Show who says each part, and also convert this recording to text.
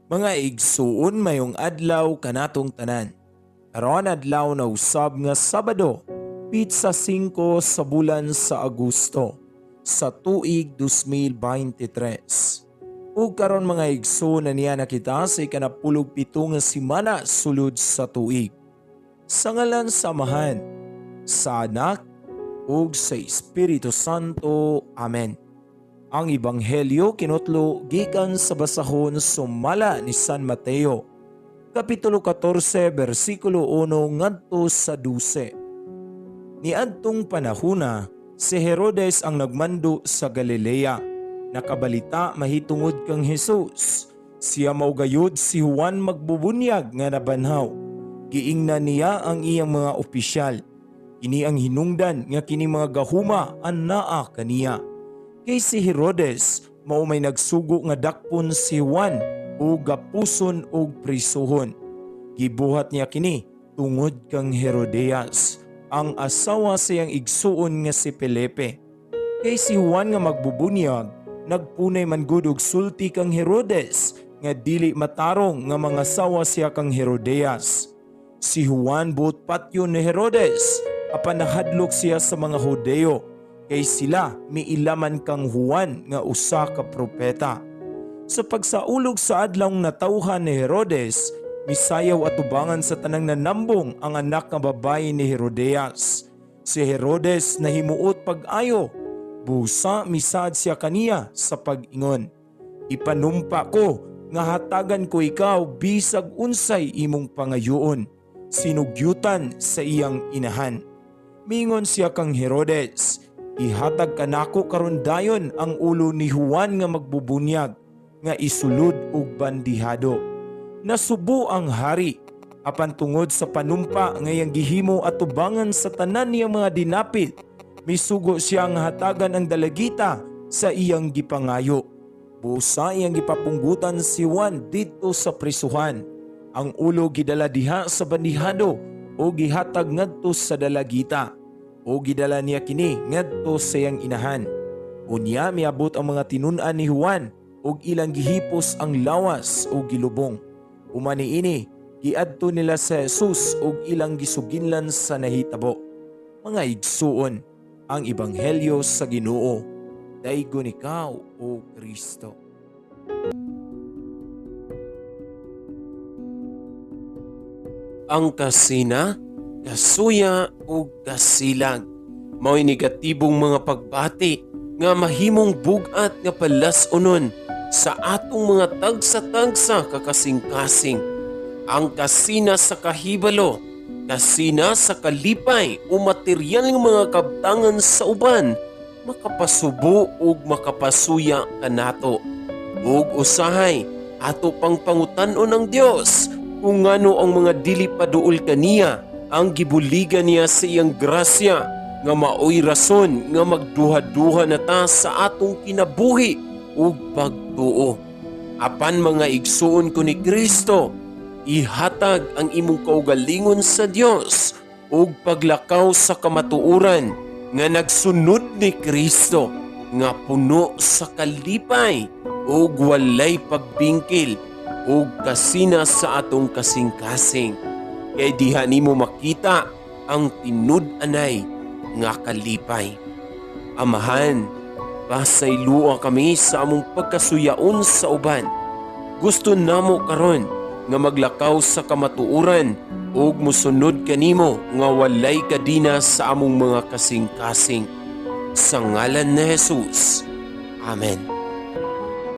Speaker 1: Mga igsuon mayong adlaw kanatong tanan. Karon adlaw na usab nga Sabado, pitsa 5 sa bulan sa Agosto sa tuig 2023. Ug karon mga igsoon na niya nakita sa ikanapulog pito nga simana sulod sa tuig. Sa ngalan sa Amahan, sa Anak, ug sa Espiritu Santo. Amen. Ang Ebanghelyo kinutlo gikan sa basahon sumala ni San Mateo, Kapitulo 14, versikulo 1 ngadto sa 12. Niadtong panahona, si Herodes ang nagmando sa Galilea. Nakabalita mahitungod kang Jesus. Siya maugayod si Juan magbubunyag nga nabanhaw. Giingnan niya ang iyang mga opisyal. Kini ang hinungdan nga kini mga gahuma anaa kaniya. Kay si Herodes mao may nagsugo nga dakpon si Juan o gapuson o prisuhon. Gibuhat niya kini tungod kang Herodias, ang asawa siyang igsuon nga si Felipe. Kay si Juan nga magbubunyag, nagpunay man gud og sulti kang Herodes nga dili matarong nga mga asawa siya kang Herodias. Si Juan buot patyon ni Herodes, apan nahadlok siya sa mga Hudeo. Kay sila miilaman kang Juan nga usa ka propeta. Sa pagsaulog sa adlawng natawhan ni Herodes, misayaw at tubangan sa tanang nanambong ang anak nga babae ni Herodias. Si Herodes nahimuot pag-ayo, busa misad siya kaniya sa pag-ingon. Ipanumpa ko nga hatagan ko ikaw bisag unsay imong pangayoon. Sinugyutan sa iyang inahan. Mingon siya kang Herodes, ihatag kanako karon dayon ang ulo ni Juan nga magbubunyag nga isulod og bandihado. Nasubo ang hari apan tungod sa panumpa nga iyang gihimo at tubangan sa tanan niyang mga dinapit, misugo siya nga hatagan ang dalagita sa iyang gipangayo. Busa iyang gipapunggutan si Juan dito sa prisuhan. Ang ulo gidala diha sa bandihado o gihatag ngadto sa dalagita. O gidala niya kini ngadto sa iyang inahan. Unya miabot ang mga tinun-an ni Juan ug ilang gihipos ang lawas o gilubong. Umani ini giadto nila sa Jesus ug ilang gisuginlan sa nahitabo. Mga igsuon, ang Ebanghelyo sa Ginoo. Daygon ikaw o Kristo. Ang kasina, kasuya o kasilag mao'y negatibong mga pagbati nga mahimong bugat nga palasonon sa atong mga tagsa-tagsa kakasing-kasing. Ang kasina sa kahibalo, kasina sa kalipay o materyal ng mga kabtangan sa uban, makapasubo o makapasuya kanato. Ug usahay ato pang pangutan-on ng Dios kung ngano ang mga dili paduol kaniya ang gibuligan niya sa iyang grasya nga maoy rason nga magduha-duha na ta sa atong kinabuhi ug pagtuo. Apan mga igsuon ko ni Kristo, ihatag ang imong kaugalingon sa Dios ug paglakaw sa kamatuoran nga nagsunod ni Kristo nga puno sa kalipay ug walay pagbingkil ug kasina sa atong kasing-kasing. Kay diha nimo makita ang tinud-anay nga kalipay. Amahan, pasaylua kami sa among pagkasuyaon sa uban. Gusto namo karon nga maglakaw sa kamatuoran ug musunod kanimo nga walay kadina sa among mga kasing-kasing. Sa ngalan ni Jesus. Amen.